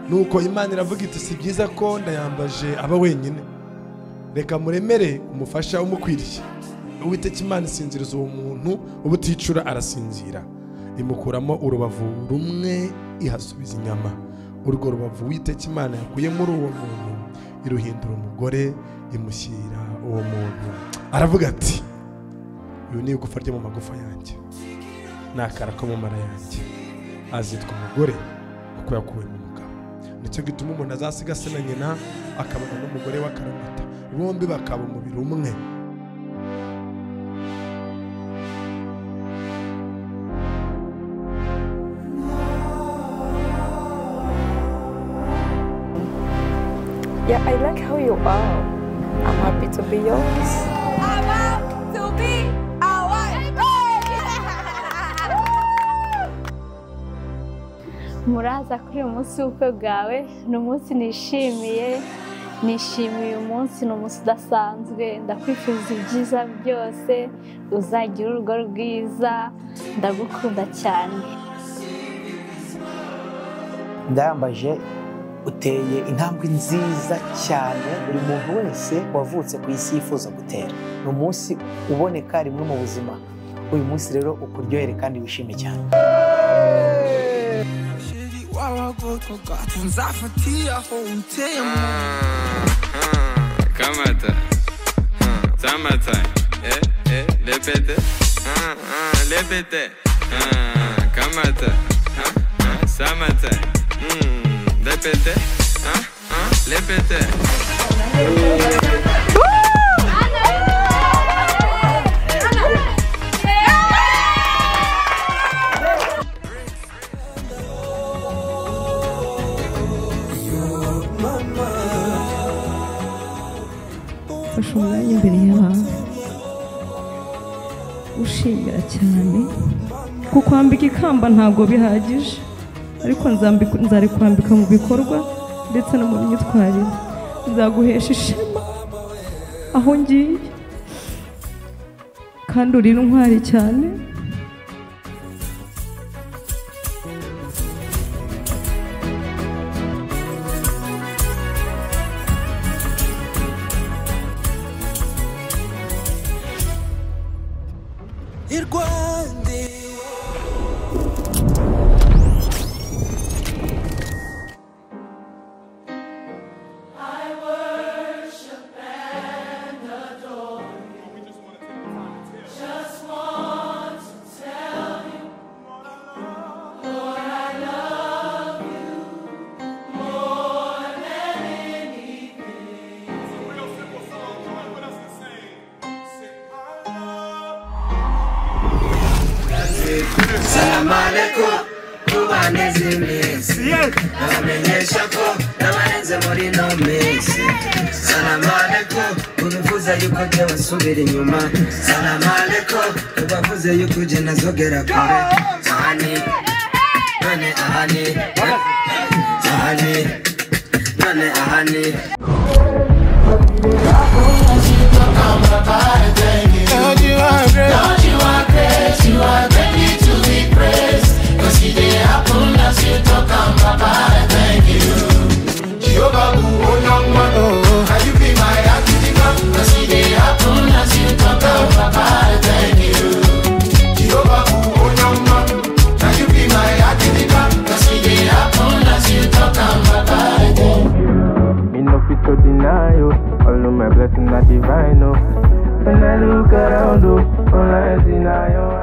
nuko Imana iravuga iti si byiza ko ndayambaje aba wenyine, reka muremere umufasha umukwiriye. Uwiteka Imana isinziriza uwo muntu ubuticura arasinzira, imukuramo urubavu rumwe ihasubiza inyama. Urwo rubavu Uwiteka Imana yakuye muri uwo muntu iruhindura umugore imushyira uwo muntu. Aravuga ati uyu ni igufa ryo mu magufa yanjye, n'akara ko mu mara yanjye, azitwa umugore kuko yakuwe mu mugabo. Nicyo gituma umuntu azasiga se na nyina akabana n'umugore w'akaramata, bombi bakaba umubiri umwe. Yeah, I like how you are. I'm happy to be yours. I want to be a wife. Muraza kuri uyu munsi w'ubukwe bwawe, ni umunsi nishimiye uyu munsi, ni umunsi udasanzwe. Ndakwifuza ibyiza byose, uzagira urugo rwiza, ndagukunda cyane. Ndayambaje uteye intambwe nziza cyane buri muntu wese wavutse ku isi yifuza gutera. Ni umunsi uboneka rimwe mu buzima. Uyu munsi rero ukuryohere kandi wishime cyane. Kamata Samata Lepete Lepete Kamata Samata Lepete Lepete fasha umwanya imbere y'abantu ushimira cyane, kuko kwambika ikamba ntabwo bihagije, ariko nzarikwambika mu bikorwa ndetse no mu myitwarire. Nzaguhesha ishema aho ngiye, kandi uri intwari cyane. Salam alaikum, tubaneze imisi. Namenyesha ko nabarenze muri no minsi. Salam alaikum, ubivuza yuko jye wasubira inyuma. Salam alaikum, ubavuze yuko jye nazogera kure. Ahani, none ahani, ahani, none ahani. Lord, you are great. Lord, you are great. You are ready to be praised. Cause it did happen as you talk, Papa, I thank you. Jehovah, oh, young man, oh, can you be my activity? Cause it did happen as you talk, Papa, I thank you. Jehovah, oh, young man, can you be my activity? Cause it did happen as you talk, Papa, I thank you. Me no fit to deny you. All of my blessings are divine, oh. When I look around, oh, all I see now,